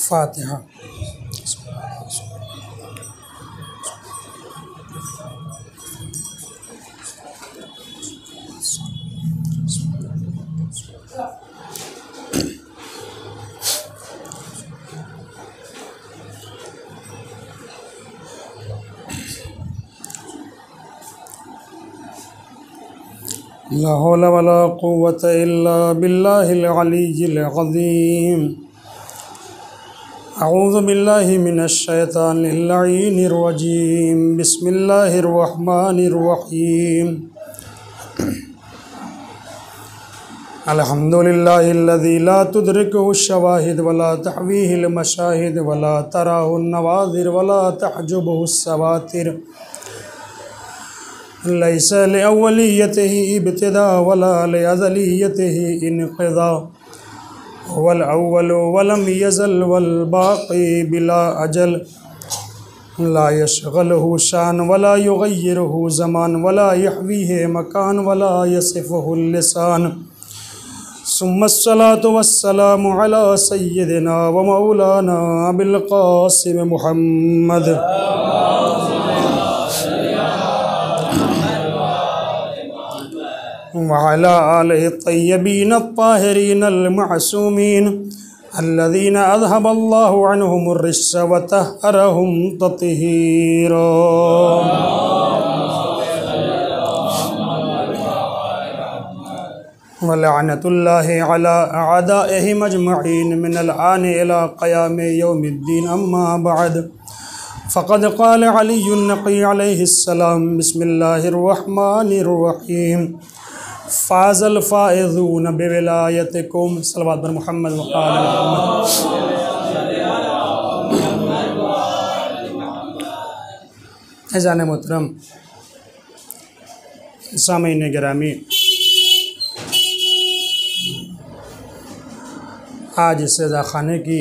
फातिहा। ला हौला वला कुव्वता इल्ला बिल्लाहिल अलिय्यिल अज़ीम। अऊज़ु बिल्लाहि मिनश शैतानिर लईनिर रजीम। बिस्मिल्लाहिर रहमानिर रहीम। अल्हम्दुलिल्लाहिल्लज़ी ला तुदरिकुहु शवाहिद वला तहवीहिल मशाहिद वला तराहुन नवाज़िर वला तहजुबुहु सवातिर। लैसा लिअव्वलियतिही इब्तिदा वला लिअज़लियतिही इन्क़िज़ा। वल अव्वलु वलम यज़ल वल बाक़ी बिला अजल। ला यशग़लुहु शान वला युग़य्यिरुहु ज़मान वला यहवीहि मकान वला यसिफ़ुहु लिसान। सुम्मस्सलातु वस्सलामु अला सय्यिदिना व मौलाना अबिल क़ासिम मुहम्मद व अला आलिहि तय्यबीन अत्ताहिरीन अल-मअसूमीन अल्लज़ीना अज़हबल्लाहु अन्हुमुर रिज्स व तह्हरहुम तत्हीरा। व लअनतुल्लाहि अला अअदाइहिम अजमईन मिनल आन इला क़याम यौमिद्दीन। अम्मा बअद फ़क़द क़ाल अलीयुन नक़ी अलैहिस्सलाम बिस्मिल्लाहिर रहमानिर रहीम। फ़ाज़ल फ़ाइज़ून बिविलायतिकुम। सल्लल्लाहु अलैहि मुहम्मद व आले मुहम्मद। ऐज़ान मोहतरम, सामीन गिरामी, आज इस रज़ा ख़ाने की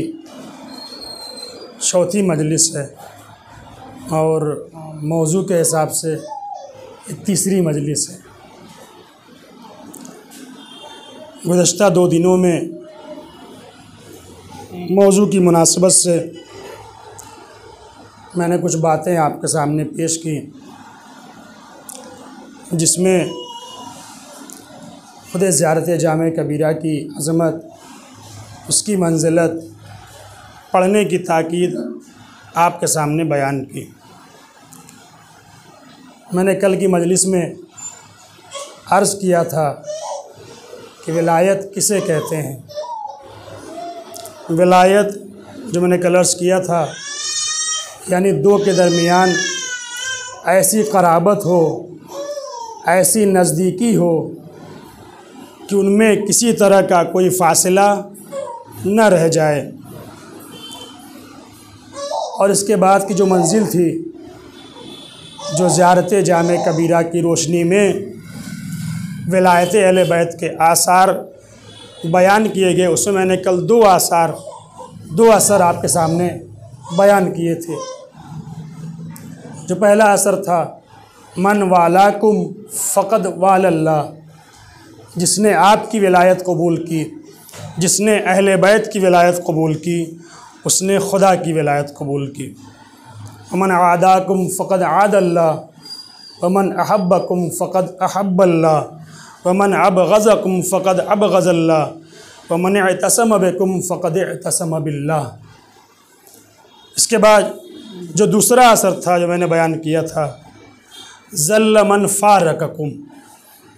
चौथी मजलिस है और मौजू के हिसाब से तीसरी मजलिस है। गुज़श्ता 2 दिनों में मौजू की मुनासबत से मैंने कुछ बातें आपके सामने पेश की, जिसमें खुद ज़ियारत जामे कबीरा की अज़मत, उसकी मंजिलत, पढ़ने की ताकीद आपके सामने बयान की। मैंने कल की मजलिस में अर्ज़ किया था कि विलायत किसे कहते हैं। विलायत जो मैंने कल अर्ज़ किया था, यानी 2 के दरमियान ऐसी क़राबत हो, ऐसी नज़दीकी हो कि उनमें किसी तरह का कोई फ़ासिला न रह जाए। और इसके बाद की जो मंजिल थी, जो ज़ियारत जामे कबीरा की रोशनी में विलायत अहले बैत के आसार बयान किए गए, उसमें मैंने कल 2 असर आपके सामने बयान किए थे। जो पहला असर था, मन वालाकुम फ़क़द वालल्लाह, जिसने आपकी विलायत कबूल की, जिसने अहले बैत की विलायत कबूल की, उसने खुदा की विलायत कबूल की। वमन आदाकुम फ़क़द आदल्लाह वमन अहब्बकुम फ़क़द अहब्बल्लाह वमन अबग़ज़कुम फ़क़द अबग़ज़ल्लाह वमन इअतसम बिकुम फ़क़द इअतसम बिल्लाह। इसके बाद जो दूसरा असर था, जो मैंने बयान किया था, ज़ल्ल मन फ़ारक़कुम,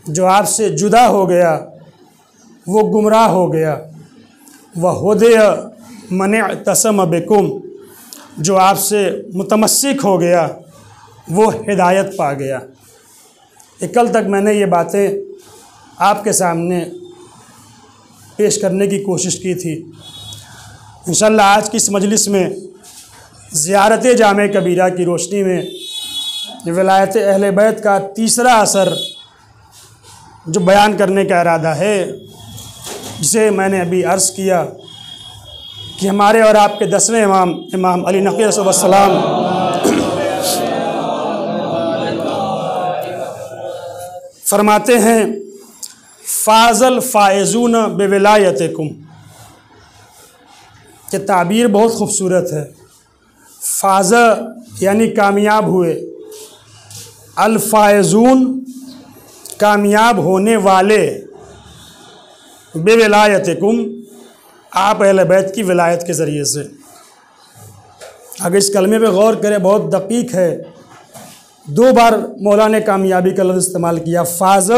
जो आपसे जुदा हो गया वो गुमराह हो गया। व हुदिय मन इअतसम बिकुम, जो आपसे मुतमस्सिक हो गया वो हिदायत पा गया। कल तक मैंने ये बातें आपके सामने पेश करने की कोशिश की थी। इंशाअल्लाह आज की इस मजलिस में ज़ियारत जामे कबीरा की रोशनी में विलायत अहले बैत का तीसरा असर जो बयान करने का इरादा है, जिसे मैंने अभी अर्ज़ किया कि हमारे और आपके 10वें इमाम अली नक़ी अलैहिस्सलाम फरमाते हैं, फ़ाज़ल फ़ाइज़ून बिविलायतिकुम, कि ताबीर बहुत खूबसूरत है। फाज़ यानी कामयाब हुए, अल-फायज़ून कामयाब होने वाले, बेविलायतिकुम आप अहले बैत की विलायत के ज़रिए से। अगर इस कलमे पे गौर करें, बहुत दकीक है। 2 बार मौला ने कामयाबी का लफ्ज़ इस्तेमाल किया। फाज़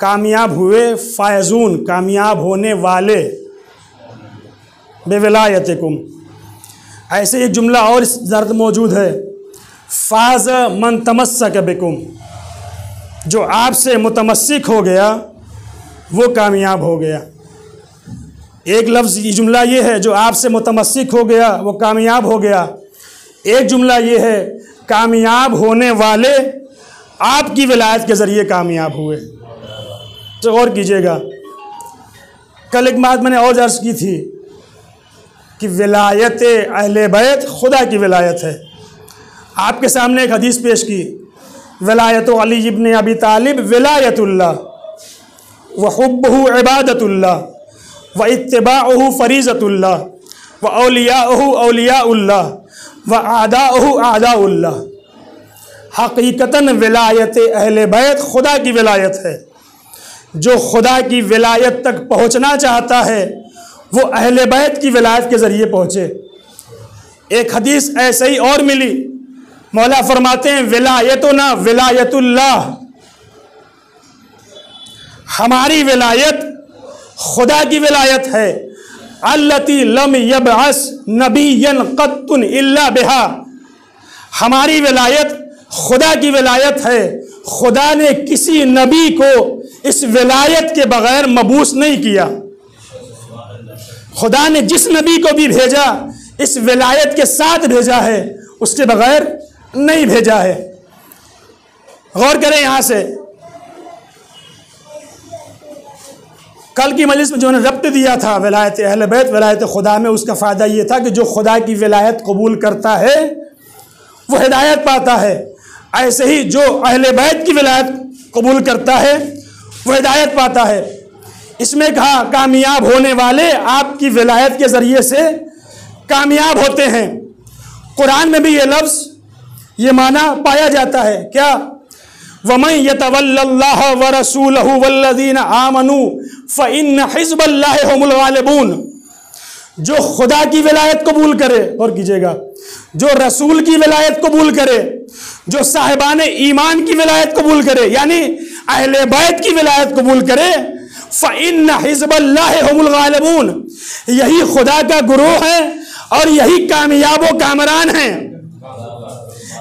कामयाब हुए, फायज़ून कामयाब होने वाले, बेविलायतिकुम। ऐसे एक जुमला और इस ज़र्द मौजूद है, फाज़ मन तमस्सक बिकुम, जो आपसे मुतमस्सिक हो गया वो कामयाब हो गया। एक लफ्ज़ ये जुमला ये है, जो आपसे मुतमस्सिक हो गया वो कामयाब हो गया। एक जुमला ये है, कामयाब होने वाले आपकी विलायत के ज़रिए कामयाब हुए। तो गौर कीजिएगा, कल एक बात मैंने और अर्ज़ की थी कि विलायत अहले बैत खुदा की विलायत है। आपके सामने एक हदीस पेश की, विलायत अली इब्न अबी तालिब विलायतुल्लाह व हुब्बुहु इबादतुल्लाह व इत्तिबाउहु फरीज़तुल्लाह व औलियाउहु औलियाउल्लाह व आदाउहु आदाउल्लाह। हकीकतन विलायत अहले बैत खुदा की विलायत है। जो खुदा की विलायत तक पहुँचना चाहता है वो अहले बैत की विलायत के ज़रिए पहुँचे। एक हदीस ऐसे ही और मिली, मौला फरमाते हैं विलायतुना विलायतुल्लाह, हमारी विलायत खुदा की विलायत है। अल्लती लम यबअस नबिय्यन क़त्तुन इल्ला बिहा, हमारी विलायत खुदा की विलायत है। खुदा ने किसी नबी को इस विलायत के बगैर मबूस नहीं किया। खुदा ने जिस नबी को भी भेजा इस विलायत के साथ भेजा है, उसके बगैर नहीं भेजा है। गौर करें यहाँ से, कल की मजलिस में जो ने रब्त दिया था विलायत अहले बैत विलायत खुदा में, उसका फ़ायदा ये था कि जो खुदा की विलायत कबूल करता है वो हिदायत पाता है। ऐसे ही जो अहले बैत की विलायत कबूल करता है वो हिदायत पाता है। इसमें कहा कामयाब होने वाले आपकी विलायत के ज़रिए से कामयाब होते हैं। कुरान में भी ये लफ्ज़ ये माना पाया जाता है। क्या? वमन यतवल्लल्लाह व रसूलहु वल्लज़ीना आमनू फ़इन्न हिज़्बल्लाहि हुमुल गालिबून। जो खुदा की विलायत कबूल करे, और कीजिएगा, जो रसूल की विलायत कबूल करे, जो साहिबान ईमान की विलायत कबूल करे, यानी अहले बैत की विलायत कबूल करे, फ़इन्न हिज़्बल्लाहि हुमुल गालिबून, यही खुदा का गुरोह है और यही कामयाब व कामरान हैं।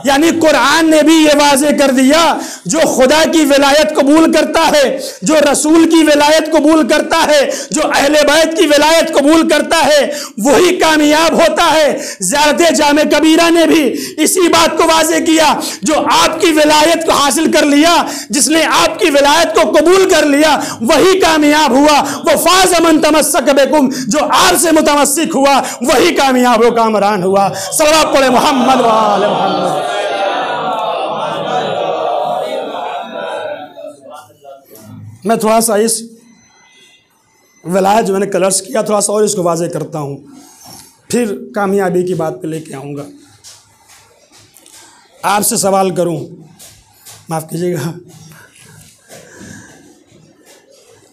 यानी कुरान ने भी ये वाज़े कर दिया, जो खुदा की विलायत कबूल करता है, जो रसूल की विलायत कबूल करता है, जो अहले बैत की विलायत कबूल करता है, वही कामयाब होता है। ज़ियारत जामे कबीरा ने भी इसी बात को वाज़े किया, जो आपकी विलायत को हासिल कर लिया, जिसने आपकी विलायत को कबूल कर लिया वही कामयाब हुआ। वो फाज़ मन तमस्सक बिकुम, जो आपसे मुतमस्सिक हुआ वही कामयाब व कामरान हुआ। सल्लल्लाहु अलैहि मुहम्मद व आले मुहम्मद। मैं थोड़ा सा इस विलायत जो मैंने कलर्स किया, थोड़ा सा और इसको वाज़े करता हूँ, फिर कामयाबी की बात पे लेके आऊँगा। आपसे सवाल करूँ, माफ़ कीजिएगा,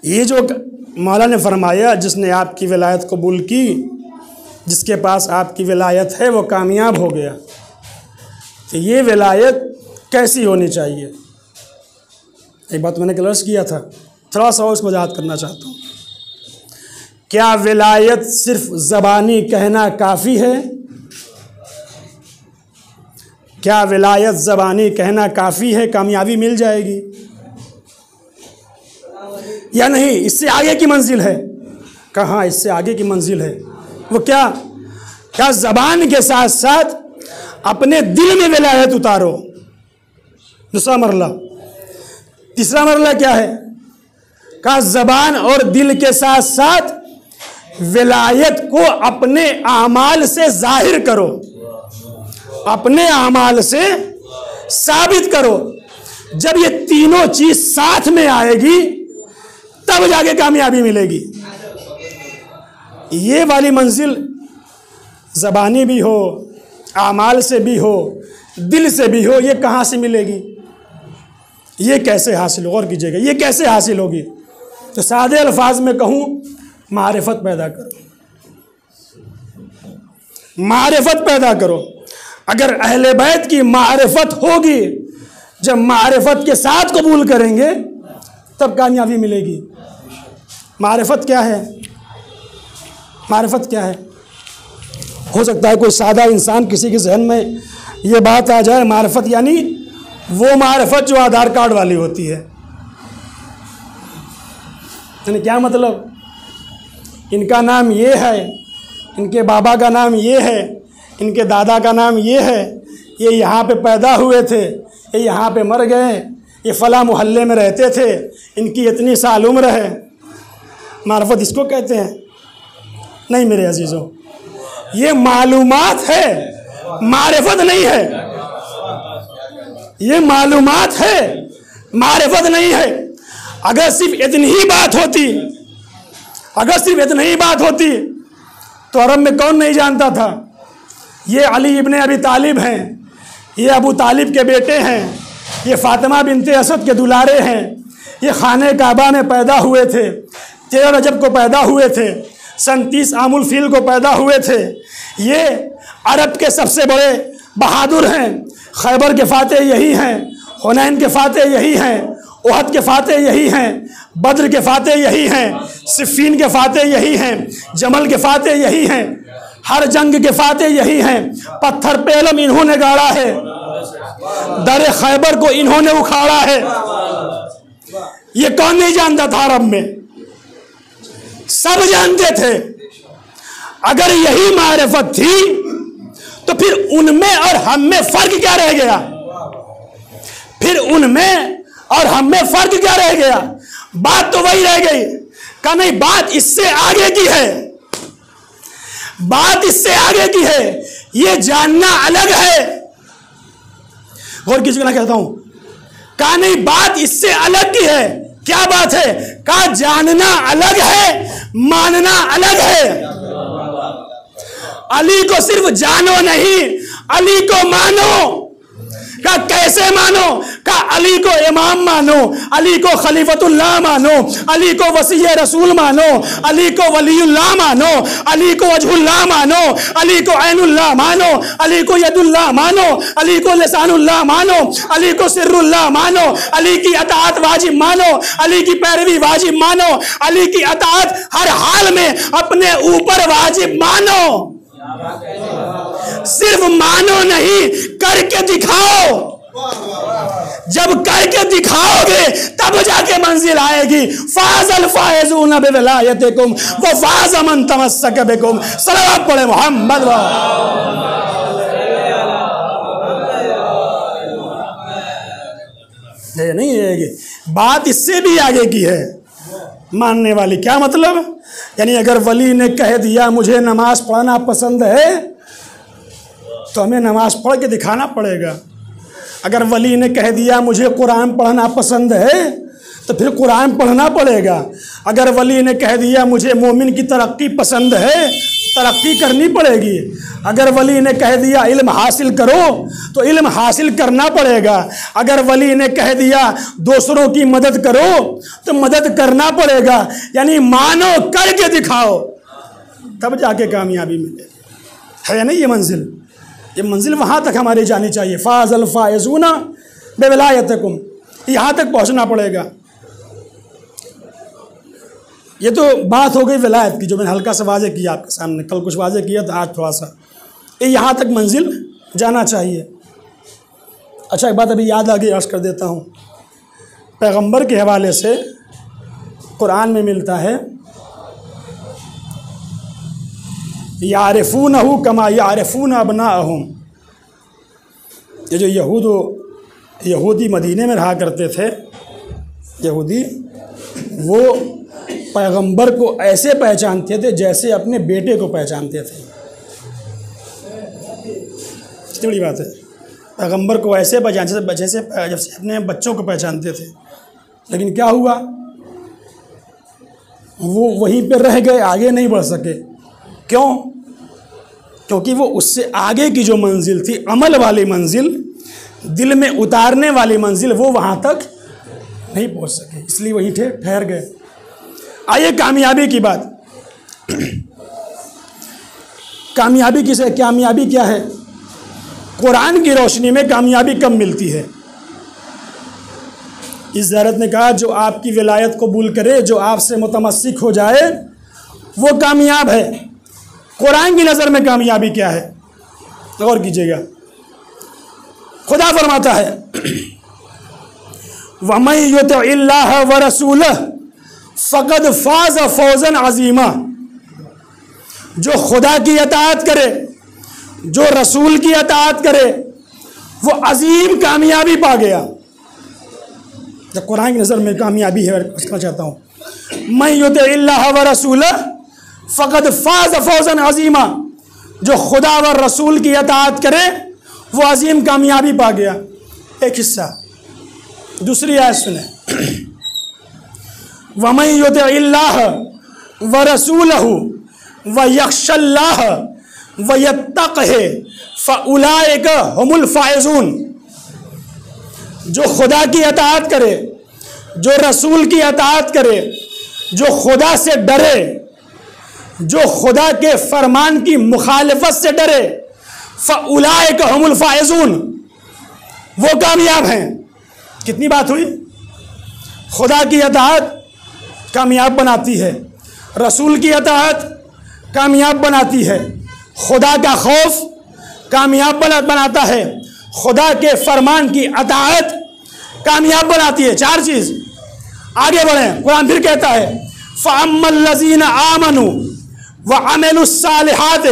ये जो मौला ने फरमाया जिसने आपकी विलायत कबूल की, जिसके पास आपकी विलायत है वो कामयाब हो गया, तो ये विलायत कैसी होनी चाहिए? एक बात मैंने क्लियर किया था, थोड़ा सा और इसको वजाहत करना चाहता हूँ। क्या विलायत सिर्फ ज़बानी कहना काफ़ी है? क्या विलायत ज़बानी कहना काफ़ी है, कामयाबी मिल जाएगी या नहीं? इससे आगे की मंजिल है। कहाँ? इससे आगे की मंजिल है। वो क्या? क्या ज़बान के साथ साथ अपने दिल में विलायत उतारो। दूसरा मरला। तीसरा मरला क्या है? का ज़बान और दिल के साथ साथ विलायत को अपने आमाल से जाहिर करो, अपने आमाल से साबित करो। जब ये तीनों चीज साथ में आएगी तब जाके कामयाबी मिलेगी। ये वाली मंजिल ज़बानी भी हो, आमाल से भी हो, दिल से भी हो, ये कहाँ से मिलेगी? ये कैसे हासिल, गौर कीजिएगा, ये कैसे हासिल होगी? तो सादे अल्फाज में कहूँ, मारिफत पैदा करो, मारिफत पैदा करो। अगर अहले बैत की मारिफत होगी, जब मारिफत के साथ कबूल करेंगे तब कामयाबी मिलेगी। मारिफत क्या है? मारिफत क्या है? हो सकता है कोई सादा इंसान, किसी के जहन में ये बात आ जाए, मारिफत यानी वो मारिफत जो आधार कार्ड वाली होती है। यानी क्या मतलब? इनका नाम ये है, इनके बाबा का नाम ये है, इनके दादा का नाम ये है, ये यहाँ पे पैदा हुए थे, ये यहाँ पे मर गए, ये फ़ला मोहल्ले में रहते थे, इनकी इतनी साल उम्र है। मारिफत इसको कहते हैं? नहीं मेरे अजीज़ों, ये मालूमात है, मारिफत नहीं है। ये मालूमात है, मारिफत नहीं है। अगर सिर्फ इतनी ही बात होती, अगर सिर्फ इतनी ही बात होती तो अरब में कौन नहीं जानता था ये अली इब्ने अबी तालिब हैं, ये अबू तालिब के बेटे हैं, ये फातिमा बिनते असद के दुलारे हैं, ये खाने काबा में पैदा हुए थे, 13 रजब को पैदा हुए थे, सन 30 आमुल फील को पैदा हुए थे, ये अरब के सबसे बड़े बहादुर हैं, खैबर के फातेह यही हैं, हुनैन के फातेह यही हैं, उहद के फातेह यही हैं, बद्र के फातेह यही हैं, सिफ़ीन के फातेह यही हैं, जमल के फातेह यही हैं, हर जंग के फातेह यही हैं। पत्थर पे अलम इन्होंने गाड़ा है, दर खैबर को इन्होंने उखाड़ा है। ये कौन नहीं जानता था? अरब में सब जानते थे। अगर यही मारिफत थी तो फिर उनमें और हम में फर्क क्या रह गया? फिर उनमें और हम में फर्क क्या रह गया? बात तो वही रह गई। का नहीं, बात इससे आगे की है, बात इससे आगे की है। ये जानना अलग है। और किसी को ना कहता हूं, का नहीं, बात इससे अलग की है। क्या बात है? का जानना अलग है, मानना अलग है। अली को सिर्फ जानो नहीं, अली को मानो। का कैसे मानो? का अली को इमाम मानो, अली को खलीफतुल्लाह मानो, अली को वसीय रसूल मानो, अली को वलीउल्लाह मानो, अली को वजहुल्लाह मानो, अली को ऐनुल्लाह मानो, अली को यदुल्लाह मानो, अली को लिसानुल्लाह मानो, अली को सिर्रुल्लाह मानो, अली की अताअत वाजिब मानो, अली की पैरवी वाजिब मानो, अली की अताअत हर हाल में अपने ऊपर वाजिब मानो। सिर्फ मानो नहीं, करके दिखाओ। जब करके दिखाओगे तब जाके मंजिल आएगी। फाज़ल फायज़ून बिविलायतिकुम व फाज़ मन तमस्सक बिकुम। सल्लल्लाहु पढ़े मोहम्मद। ये नहीं है, बात इससे भी आगे की है मानने वाली। क्या मतलब? यानी अगर वली ने कह दिया मुझे नमाज पढ़ना पसंद है तो हमें नमाज पढ़ के दिखाना पड़ेगा। अगर वली ने कह दिया मुझे कुरान पढ़ना पसंद है तो फिर कुरान पढ़ना पड़ेगा। अगर वली ने कह दिया मुझे मोमिन की तरक्की पसंद है, तरक्की करनी पड़ेगी। अगर वली ने कह दिया इल्म हासिल करो तो इल्म हासिल करना पड़ेगा। अगर वली ने कह दिया दूसरों की मदद करो तो मदद करना पड़ेगा। यानी मानो, करके दिखाओ, तब जाके कामयाबी मिलेगी। है नहीं ये मंजिल? ये मंजिल वहाँ तक हमारी जानी चाहिए। फाज़ल फायज़ूना बिविलायतिकुम, यहाँ तक पहुँचना पड़ेगा। ये तो बात हो गई विलायत की, जो मैंने हल्का सा वाज़े किया आपके सामने। कल कुछ वाज़े किया था, आज थोड़ा सा। ये यहाँ तक मंजिल जाना चाहिए। अच्छा, एक बात अभी याद आ गई, अर्ज़ कर देता हूँ। पैगंबर के हवाले से कुरान में मिलता है, यारिफूनहु कमा यारिफून अबनाअहुम। ये जो यहूदी मदीने में रहा करते थे, यहूदी, वो पैगंबर को ऐसे पहचानते थे जैसे अपने बेटे को पहचानते थे। कितनी बड़ी बात है। पैगंबर को ऐसे पहचानते जैसे अपने बच्चों को पहचानते थे। लेकिन क्या हुआ? वो वहीं पर रह गए, आगे नहीं बढ़ सके। क्यों? क्योंकि वो उससे आगे की जो मंजिल थी, अमल वाली मंजिल, दिल में उतारने वाली मंजिल, वो वहाँ तक नहीं पहुँच सके, इसलिए वहीं ठहर गए। आइए कामयाबी की बात। कामयाबी किसे, कामयाबी क्या है? कुरान की रोशनी में कामयाबी कब मिलती है? इस ज़ारत ने कहा जो आपकी विलायत कबूल करे, जो आपसे मुतमस्सिक हो जाए, वो कामयाब है। कुरान की नज़र में कामयाबी क्या है? गौर कीजिएगा। खुदा फरमाता है वमन युतिइल्लाह व रसूलह फ़क़द फ़ाज़ फ़ौज़न अज़ीमा। जो खुदा की अताअत करे, जो रसूल की अताअत करे, वो अजीम कामयाबी पा गया। जब कुरान की नज़र में कामयाबी है, उसका चाहता हूँ मैं युतिइल्लाह व रसूलह फ़क़द फ़ाज़ फ़ौज़न अज़ीमा। जो खुदा व रसूल की अताअत करे वो अजीम कामयाबी पा गया। एक हिस्सा। दूसरी आयत सुने, वमन युतिइल्लाह व रसूलहु व यख्शल्लाह व यत्तक़ह फ़उलाइका हुमुल फ़ाइज़ून। जो खुदा की अताअत करे, जो रसूल की अताअत करे, जो खुदा से डरे, जो खुदा के फरमान की मुखालफत से डरे, फ़उलाइका हुमुल फ़ाइज़ून, वो कामयाब हैं। कितनी बात हुई? खुदा की अताअत कामयाब बनाती है, रसूल की अताअत कामयाब बनाती है, खुदा का खौफ कामयाब बनाता है, खुदा के फरमान की अताअत कामयाब बनाती है। 4 चीज़। आगे बढ़ें, कुरान फिर कहता है फ़अम्मल्लज़ीना आमनू व अमिलुस्सालिहात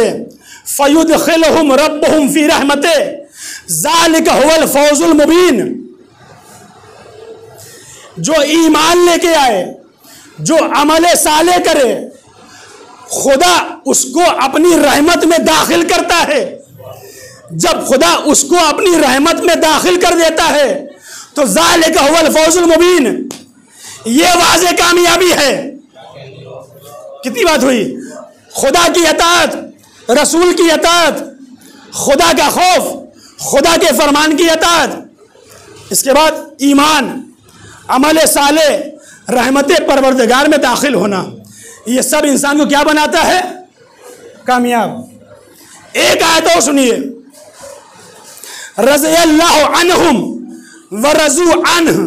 फ़युदखिलहुम रब्बुहुम फ़ी रहमतिही ज़ालिका हुवल फ़ौज़ुल मुबीन। जो ईमान लेके आए, जो अमल साले करे, खुदा उसको अपनी रहमत में दाखिल करता है। जब खुदा उसको अपनी रहमत में दाखिल कर देता है तो ज़ालिका हुवल फ़ौज़ुल मुबीन, ये वाज़े कामयाबी है। कितनी बात हुई? खुदा की अताअत, रसूल की अताअत, खुदा का खौफ, खुदा के फरमान की अताअत, इसके बाद ईमान, अमल साले, रहमत परवरदिगार में दाखिल होना, ये सब इंसान को क्या बनाता है? कामयाब। एक आयत और सुनिए, रज़ियल्लाहु अन्हुम व रज़ू अन्हु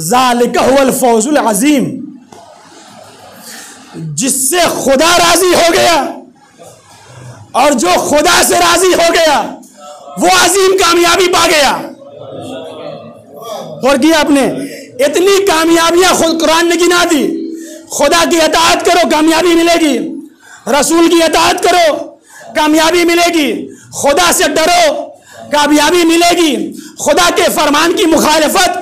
ज़ालिका हुवल फ़ौज़ुल अज़ीम। जिससे खुदा राजी हो गया और जो खुदा से राजी हो गया वो अजीम कामयाबी पा गया। और किया आपने इतनी कामयाबियां खुद कुरान ने गिना दी। खुदा की अताअत करो कामयाबी मिलेगी, रसूल की अताअत करो कामयाबी मिलेगी, खुदा से डरो कामयाबी मिलेगी, खुदा के फरमान की मुखालफत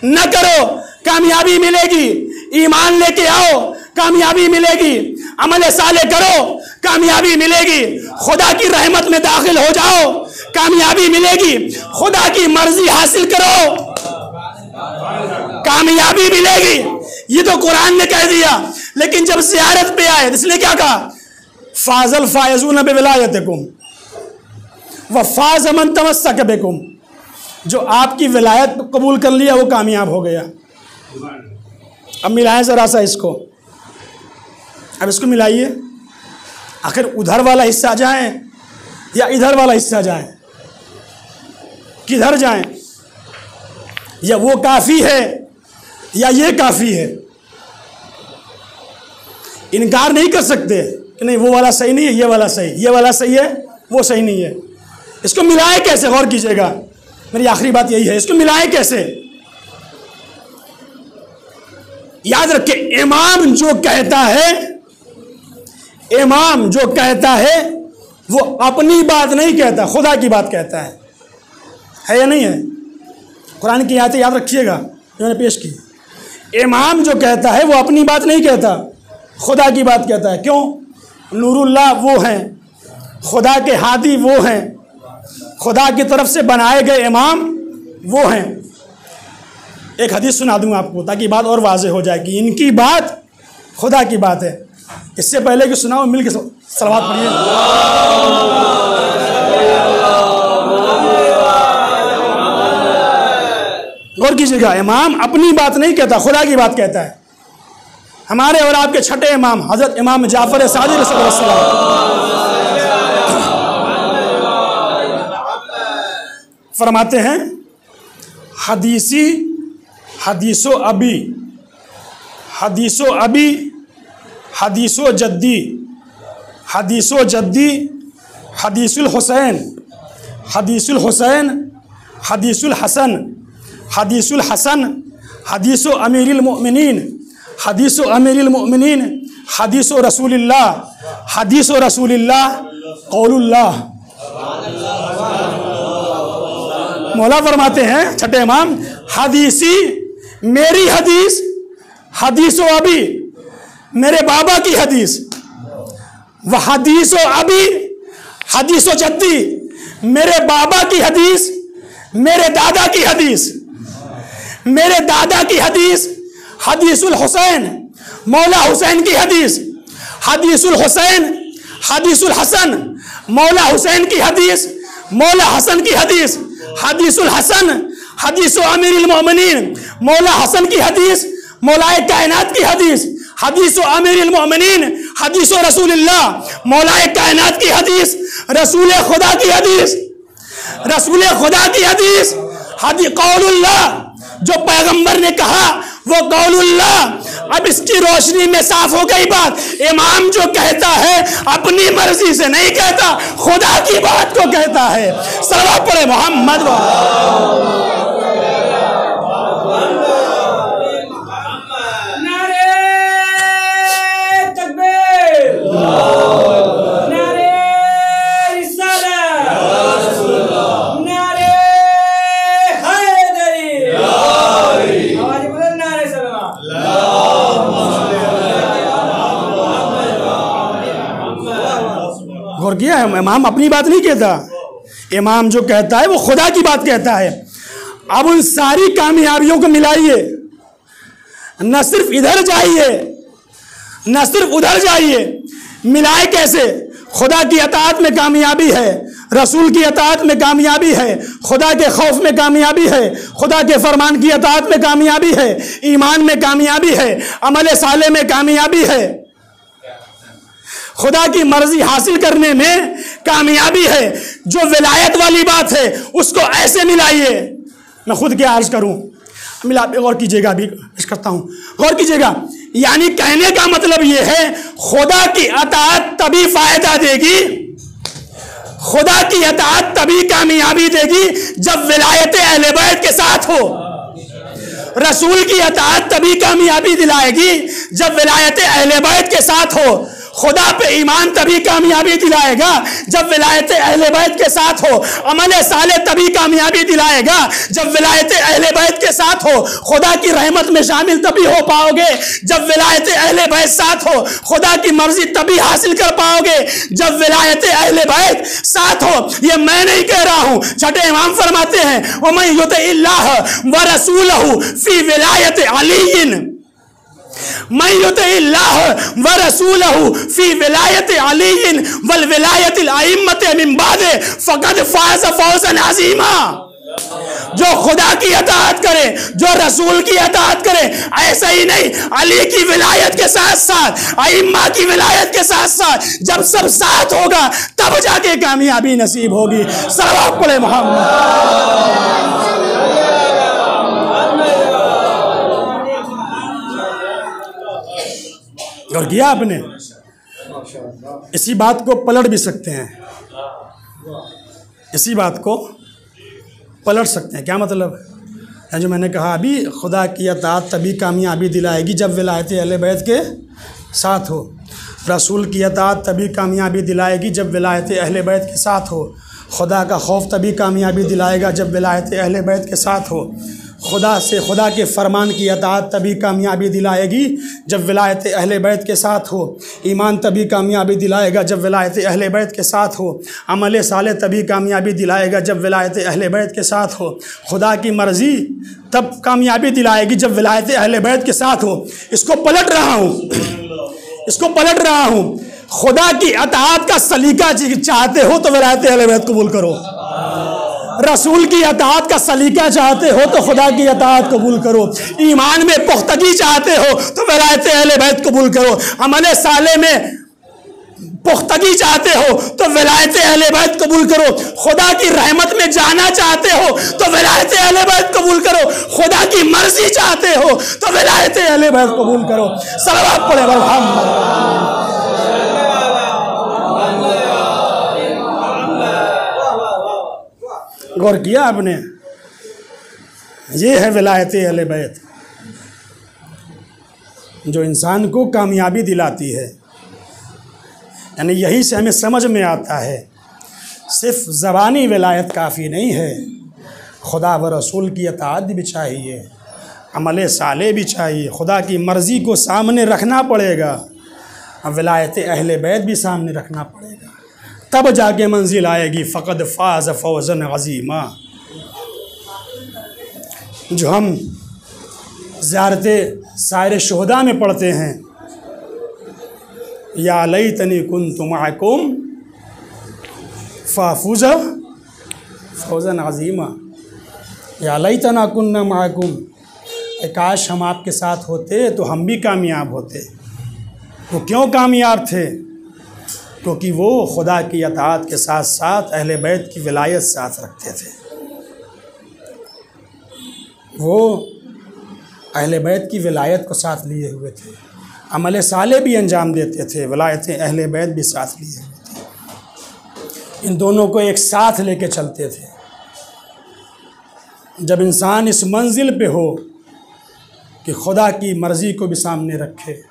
न करो कामयाबी मिलेगी, ईमान लेके आओ कामयाबी मिलेगी, अमल साले करो कामयाबी मिलेगी, खुदा की रहमत में दाखिल हो जाओ कामयाबी मिलेगी, खुदा की मर्जी हासिल करो कामयाबी मिलेगी। ये तो कुरान ने कह दिया। लेकिन जब ज़ियारत पे आए इसलिए क्या कहा? फाज़ल फ़ाइज़ून बिविलायतिकुम व फ़ाज़ मन तमस्सक बिकुम। जो आपकी विलायत कबूल कर लिया वो कामयाब हो गया। अब मिलाएं ज़रा सा इसको, अब इसको मिलाइए। आखिर उधर वाला हिस्सा जाएं या इधर वाला हिस्सा जाएं? किधर जाएं? या वो काफ़ी है या ये काफ़ी है? इनकार नहीं कर सकते कि नहीं वो वाला सही नहीं है, ये वाला सही, ये वाला सही है, वो सही नहीं है। इसको मिलाए कैसे? गौर कीजिएगा, मेरी आखिरी बात यही है, इसको मिलाए कैसे? याद रखें, इमाम जो कहता है, इमाम जो कहता है वो अपनी बात नहीं कहता, खुदा की बात कहता है या नहीं है? कुरान की आयतें याद रखिएगा जो मैंने पेश की। इमाम जो कहता है वो अपनी बात नहीं कहता, खुदा की बात कहता है। क्यों? नूरुल्लाह वो हैं, खुदा के हादी वो हैं, खुदा की तरफ से बनाए गए इमाम वो हैं। एक हदीस सुना दूँ आपको ताकि बात और वाज़ेह हो जाए कि इनकी बात खुदा की बात है। इससे पहले कि सुनाओ मिल के सलावत पढ़िए। गौर कीजिएगा, इमाम अपनी बात नहीं कहता, खुदा की बात कहता है। हमारे और आपके छठे इमाम हजरत इमाम जाफर सादिक फरमाते हैं, हदीसो अबी हदीसो जद्दी हदीसुल हुसैन हदीसुल हसन हदीसो अमीरुल मोमिनीन हदीसो रसूलिल्लाह कौलुल्लाह। मौला फरमाते हैं छठे इमाम, हदीसी मेरी हदीस, हदीसो अभी मेरे बाबा की हदीस, व हदीसो अभी हदीसो जद्दी मेरे बाबा की हदीस, मेरे दादा की हदीस, मेरे दादा की हदीस हदीसुल हुसैन मौला हुसैन की हदीस, हदीसुल हुसैन हदीसुल हसन मौला हुसैन की हदीस, मौला हसन की हदीस, हदीसुल हसन हदीसो अमीरुल मोमिनीन मौला हसन की हदीस, मौलाए कायनात की हदीस, हदीसो अमीरुल मोमिनीन हदीसो रसूलिल्लाह मौलाए कायनात की हदीस, रसूल खुदा की हदीस, रसूल खुदा की हदीस, कौलुल्लाह जो पैगंबर ने कहा वो कौलुल्लाह। अब इसकी रोशनी में साफ हो गई बात, इमाम जो कहता है अपनी मर्जी से नहीं कहता, खुदा की बात को कहता है। सल्लल्लाहु अलैहि मोहम्मद। गौर किया है, इमाम अपनी बात नहीं कहता, इमाम जो कहता है वो खुदा की बात कहता है। अब उन सारी कामयाबियों को मिलाइए, न सिर्फ इधर जाइए न सिर्फ उधर जाइए, मिलाए कैसे? खुदा की अताअत में कामयाबी है, रसूल की अताअत में कामयाबी है, खुदा के खौफ में कामयाबी है, खुदा के फरमान की अताअत में कामयाबी है, ईमान में कामयाबी है, अमल साले में कामयाबी है, खुदा की मर्जी हासिल करने में कामयाबी है। जो विलायत वाली बात है उसको ऐसे मिलाइए। मैं खुद क्या अर्ज करूं, मिला गौर कीजिएगा, अभी करता हूं, गौर कीजिएगा। यानी कहने का मतलब यह है खुदा की अताअत तभी फायदा देगी, खुदा की अताअत तभी कामयाबी देगी जब विलायत अहले बैत के साथ हो। रसूल की अताअत तभी कामयाबी दिलाएगी जब विलायत अहले बैत के साथ हो। खुदा पे ईमान तभी कामयाबी दिलाएगा जब विलायत अहले बैत के साथ हो। अमल साले तभी कामयाबी दिलाएगा जब विलायत अहले बैत के साथ हो। खुदा की रहमत में शामिल तभी हो पाओगे जब विलायत अहले बैत साथ हो। खुदा की मर्जी तभी हासिल कर पाओगे जब विलायत अहले बैत साथ हो। ये मैं नहीं कह रहा हूं, छठे इमाम फरमाते हैं, वमन युतिइल्लाह व रसूलहु फी विलायत अलीइन, मैं युतिइल्लाह व रसूलहु फी विलायत अलीइन वल विलायतिल अइम्मत मिन बादे फकद फाज़ फौज़न अज़ीमा। जो खुदा की अताअत करे, जो रसूल की अताअत करे, ऐसा ही नहीं अली की विलायत के साथ साथ, अइम्मा की विलायत के साथ साथ, जब सब साथ होगा तब जाके कामयाबी नसीब होगी। सल्लल्लाहु अलैहि मोहम्मद। और किया आपने, इसी बात को पलट भी सकते हैं, इसी बात को पलट सकते हैं। क्या मतलब है? जो मैंने कहा अभी, खुदा की अताअत तभी कामयाबी दिलाएगी जब विलायत अहले बैत के साथ हो। रसूल की अताअत तभी कामयाबी दिलाएगी जब विलायत अहले बैत के साथ हो। खुदा का खौफ तभी कामयाबी दिलाएगा जब विलायत अहले बैत के साथ हो। खुदा से, खुदा के फरमान की अताअत तभी कामयाबी दिलाएगी जब विलायत अहले बैत के साथ हो। ईमान तभी कामयाबी दिलाएगा जब विलायत अहले बैत के साथ हो। अमल साले तभी कामयाबी दिलाएगा जब विलायत अहले बैत के साथ हो। खुदा की मर्ज़ी तब कामयाबी दिलाएगी जब विलायत अहले बैत के साथ हो। इसको पलट रहा हूँ, इसको पलट रहा हूँ। खुदा की अताअत का सलीका चाहते हो तो विलायत अहले बैत कबूल करो। रसूल की अताअत का सलीका चाहते हो तो खुदा की अताअत कबूल करो। ईमान में पुख्तगी चाहते हो तो विलायत अहले बैत कबूल करो। अमल साले में पुख्तगी चाहते हो तो विलायत अहले बैत कबूल करो। खुदा की रहमत में जाना चाहते हो तो विलायत अहले बैत कबूल करो। खुदा की मर्जी चाहते हो तो विलायत अहले बैत कबूल करो। सलावत पढ़े मोहम्मद। गौर किया आपने? ये है विलायत अहले बैत जो इंसान को कामयाबी दिलाती है। यानी यही से हमें समझ में आता है सिर्फ ज़बानी विलायत काफ़ी नहीं है, खुदा व रसूल की अताअत भी चाहिए, अमल साले भी चाहिए, खुदा की मर्ज़ी को सामने रखना पड़ेगा, विलायत अहले बैत भी सामने रखना पड़ेगा, तब जाके मंजिल आएगी। फ़क़द फ़ाज़ फ़ौज़न अज़ीमा। जो हम ज़ियारते सायर शुहदा में पढ़ते हैं, या लैतनी कुन्तु मअकुम फ़ाफ़ूज़ फ़ौज़न अज़ीमा, या लैतना कुन्ना मअकुम, काश हम आपके साथ होते तो हम भी कामयाब होते। वो क्यों कामयाब थे? क्योंकि वो खुदा की अताअत के साथ साथ अहले बैत की विलायत साथ रखते थे। वो अहले बैत की विलायत को साथ लिए हुए थे, अमल साले भी अंजाम देते थे, विलायत अहले बैत भी साथ लिए हुए थे। इन दोनों को एक साथ लेके चलते थे। जब इंसान इस मंजिल पे हो कि खुदा की मर्ज़ी को भी सामने रखे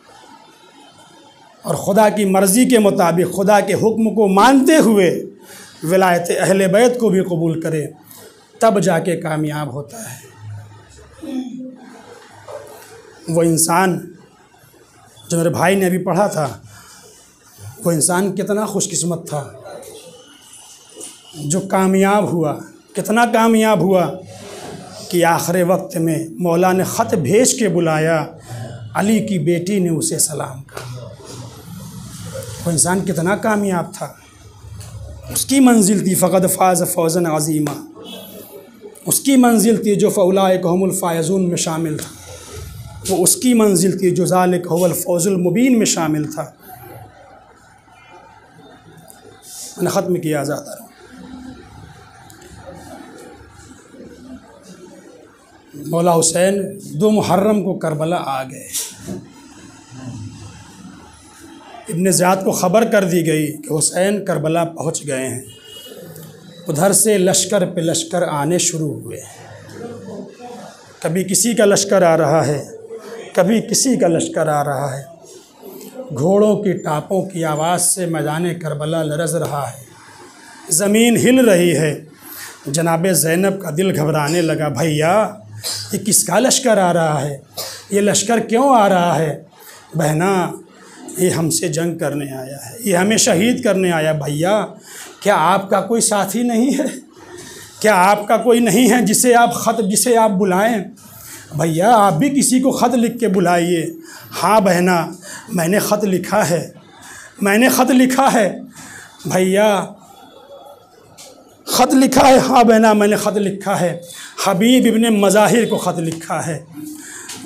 और खुदा की मर्ज़ी के मुताबिक खुदा के हुक्म को मानते हुए विलायत अहले बैत को भी कबूल करे, तब जाके कामयाब होता है। वो इंसान जो मेरे भाई ने अभी पढ़ा था, वो इंसान कितना खुशकिस्मत था जो कामयाब हुआ। कितना कामयाब हुआ कि आखिरी वक्त में मौला ने ख़त भेज के बुलाया, अली की बेटी ने उसे सलाम कहा। वो इंसान कितना कामयाब था। उसकी मंजिल थी फ़क़द फ़ाज़ फ़ौज़न अज़ीमा। उसकी मंजिल थी जो फ़उलाइक हुमुल फ़ाइज़ून में शामिल था। वो उसकी मंजिल थी जो ज़ालिक हुवल फ़ौज़ुल मुबीन में शामिल था। मैंने ख़त्म किया ज़्यादा। मौला हुसैन 2 मुहर्रम को करबला आ गए। इब्न ज़ियाद को ख़बर कर दी गई कि हुसैन करबला पहुंच गए हैं। उधर से लश्कर पे लश्कर आने शुरू हुए। कभी किसी का लश्कर आ रहा है, कभी किसी का लश्कर आ रहा है। घोड़ों की टापों की आवाज़ से मैदान करबला लरज़ रहा है, ज़मीन हिल रही है। जनाब ज़ैनब का दिल घबराने लगा, भैया ये किसका लश्कर आ रहा है? ये लश्कर क्यों आ रहा है? बहना, ये हमसे जंग करने आया है, ये हमें शहीद करने आया। भैया, क्या आपका कोई साथी नहीं है? क्या आपका कोई नहीं है जिसे आप बुलाएं? भैया, आप भी किसी को ख़त लिख के बुलाइए। हाँ बहना, मैंने ख़त लिखा है, मैंने ख़त लिखा है। भैया, ख़त लिखा है? हाँ बहना, मैंने ख़त लिखा है। हबीब इब्ने मज़ाहिर को ख़त लिखा है।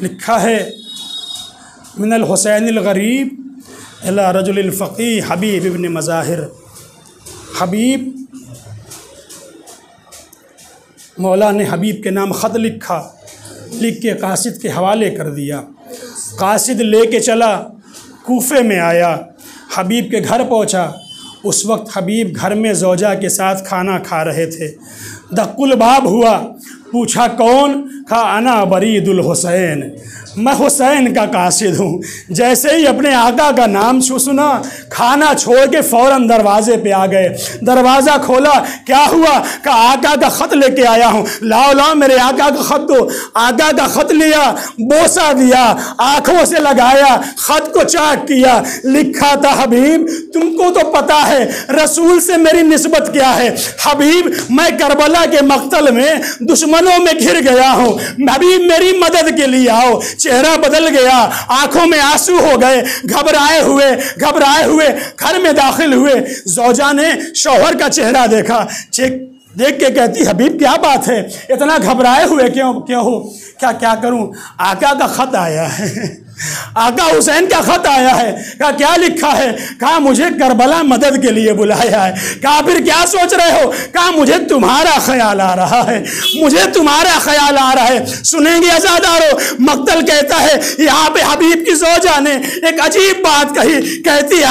लिखा है, मिनल हुसैनिल गरीब इला रजुलिल फ़क़ीह हबीब इब्ने मज़ाहिर। हबीब, मौला ने हबीब के नाम ख़त लिखा, लिख के कासिद के हवाले कर दिया। कासिद लेके चला, कूफे में आया, हबीब के घर पहुंचा। उस वक्त हबीब घर में ज़ौजा के साथ खाना खा रहे थे। दक्कुल बाब हुआ, पूछा कौन? कहा अना बरीदुल हुसैन, मैं हुसैन का कासिद हूँ। जैसे ही अपने आका का नाम सुना, खाना छोड़ के फ़ौरन दरवाज़े पे आ गए। दरवाज़ा खोला, क्या हुआ? कहा आका का ख़त लेके आया हूँ। लाओ लाओ मेरे आका का ख़त दो। आका का ख़त लिया, बोसा दिया, आँखों से लगाया, ख़त को चाक किया। लिखा था, हबीब तुमको तो पता है रसूल से मेरी निस्बत क्या है। हबीब, मैं करबला के मक्तल में दुश्मनों में घिर गया हूँ। हबीब मेरी मदद के लिए आओ। चेहरा बदल गया, आंखों में आंसू हो गए, घबराए हुए घर में दाखिल हुए। ज़ौजा ने शौहर का चेहरा देखा, देख के कहती हबीब क्या बात है, इतना घबराए हुए क्यों हो? क्या करूं, आका का खत आया है, आका हुसैन का खत आया है। कहा क्या लिखा है? कहा मुझे करबला मदद के लिए बुलाया है। कहा फिर क्या सोच रहे हो? कहा मुझे तुम्हारा ख्याल आ रहा है, मुझे तुम्हारा ख्याल आ रहा है। सुनेंगे अज़ादारो, मक्तल कहता है यहाँ पे हबीब की ज़ौजा ने एक अजीब बात कही। कहती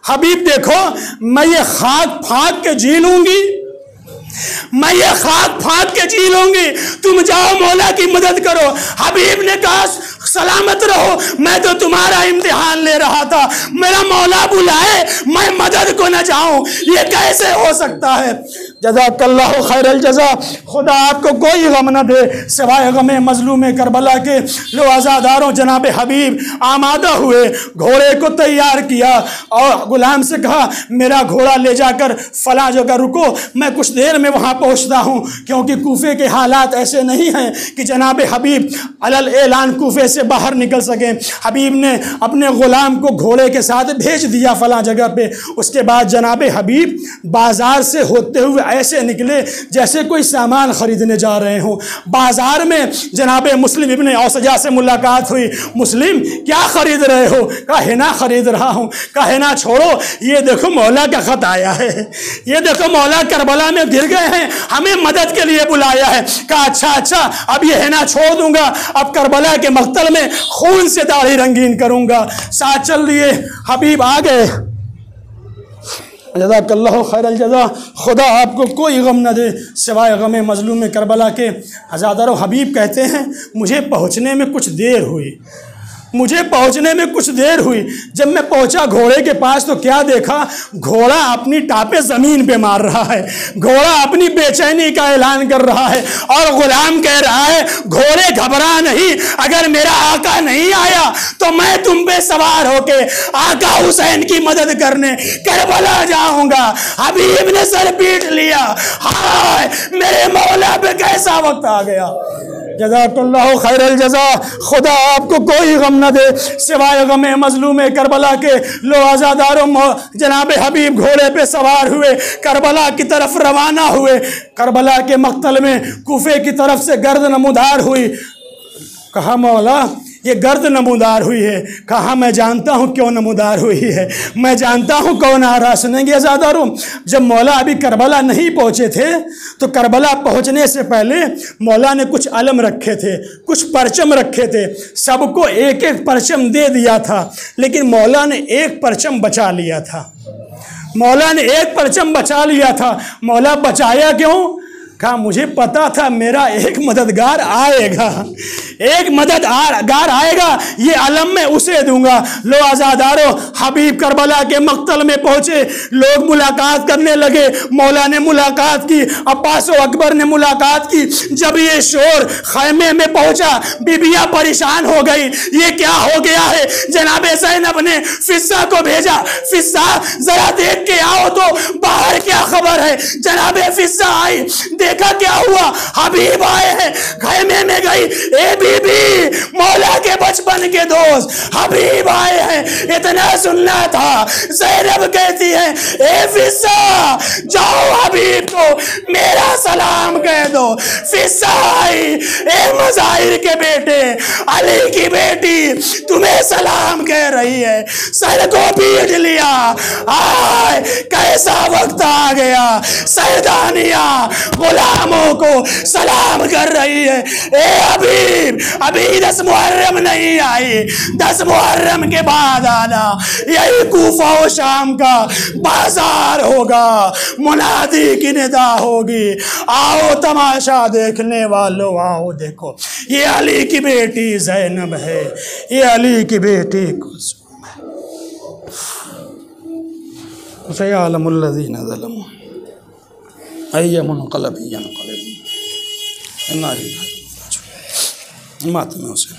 हबीब देखो, मैं ये खाक फाक के जी लूंगी, मैं ये खाक फाक के जी लूंगी, तुम जाओ मौला की मदद करो। हबीब ने कहा सलामत रहो, मैं तो तुम्हारा इम्तिहान ले रहा था, मेरा मौला बुलाए मैं मदद को न जाऊं, ये कैसे हो सकता है? जज़ाकल्लाहु खैरल जज़ा। खुदा आपको कोई गम न दे सिवाय गम मजलूम करबला के। लो आज़ादारों, जनाब हबीब आमादा हुए, घोड़े को तैयार किया और गुलाम से कहा मेरा घोड़ा ले जाकर फला जगह रुको, मैं कुछ देर में वहाँ पहुँचता हूँ, क्योंकि कूफे के हालात ऐसे नहीं हैं कि जनाब हबीब अलल एलान कूफे से बाहर निकल सकें। हबीब ने अपने गुलाम को घोड़े के साथ भेज दिया फला जगह पे। उसके बाद जनाब हबीब बाज़ार से होते हुए ऐसे निकले जैसे कोई सामान खरीदने जा रहे हों। बाजार में जनाब मुस्लिम इब्ने औसजा से मुलाकात हुई। मुस्लिम क्या खरीद रहे हो? कहा हिना खरीद रहा हूँ। कहा हिना छोड़ो, ये देखो मौला का खत आया है, ये देखो मौला करबला में गिर गए हैं, हमें मदद के लिए बुलाया है। कहा अच्छा, अब ये हिना छोड़ दूंगा, अब करबला के मक्तल में खून से दाढ़ी रंगीन करूंगा। साथ चल लिए, हबीब आ गए। जज़ाकल्लाहु खैरल जज़ा। खुदा आपको कोई गम न दे सिवाय गम मजलूम करबला के। अज़ादारो, हबीब कहते हैं मुझे पहुँचने में कुछ देर हुई, जब मैं पहुंचा घोड़े के पास तो क्या देखा, घोड़ा अपनी टापे ज़मीन पे मार रहा है, घोड़ा अपनी बेचैनी का ऐलान कर रहा है और गुलाम कह रहा है घोड़े घबरा नहीं, अगर मेरा आका नहीं आया तो मैं तुम पे सवार होके आका हुसैन की मदद करने करबला जाऊंगा। हबीब ने सर पीट लिया, हाय मेरे मौला पे कैसा वक्त आ गया। जज़ाकल्लाहु खैरल जज़ा। खुदा आपको कोई गम न दे सिवाय गम मजलूम करबला के। लो आज़ादारों, जनाब हबीब घोड़े पे सवार हुए, करबला की तरफ रवाना हुए। करबला के मक्तल में कूफे की तरफ से गर्द नमूदार हुई। कहा मौला ये गर्द नमूदार हुई है। कहा मैं जानता हूँ क्यों नमूदार हुई है, मैं जानता हूँ कौन आ रहा। सुनेंगे अज़ादारों, जब मौला अभी करबला नहीं पहुँचे थे तो करबला पहुँचने से पहले मौला ने कुछ अलम रखे थे, कुछ परचम रखे थे, सबको एक एक परचम दे दिया था, लेकिन मौला ने एक परचम बचा लिया था। मौला ने एक परचम बचा लिया था। मौला बचाया क्यों? कहा मुझे पता था मेरा एक मददगार आएगा, एक मददगार आएगा, ये अलम मैं उसे दूंगा। लो आज़ादारों, हबीब करबला के मक्तल में पहुंचे, लोग मुलाकात करने लगे। मौला ने मुलाकात की, अब्बास अकबर ने मुलाकात की। जब ये शोर खैमे में पहुंचा, बीबियां परेशान हो गई, ये क्या हो गया है? जनाब ज़ैनब ने फिस्सा को भेजा, फिस्सा जरा देख के आओ तो बाहर क्या खबर है। जनाब फिस्सा आई, देखा क्या हुआ, हबीब आए हैं। खैमे में गई, ए बीबी, मौला के बचपन के दोस्त हबीब आए हैं, इतना सुनना था। ज़ैनब कहती है ए फिस्सा, जाओ हबीब को मेरा सलाम कह दो। फिस्सा आई, ए मज़ाहिर के बेटे, अली की बेटी तुम्हें सलाम कह रही है। सर को पीट लिया, आय कैसा वक्त आ गया। सरदानिया गुलामों को सलाम कर रही है। ए हबीब, अभी 10 मुहर्रम नहीं आई, 10 मुहर्रम के बाद आना, यही कूफा और शाम का बाजार होगा, मुनादी की निदा होगी, आओ तमाशा देखने वालों आओ देखो, ये अली की बेटी ज़ैनब है, ये अली की बेटी कुलसूम है। सयअलमुल्लज़ीना ज़लमू अय्य मुनक़लबिन यनक़लिबून। मातम हुसैन।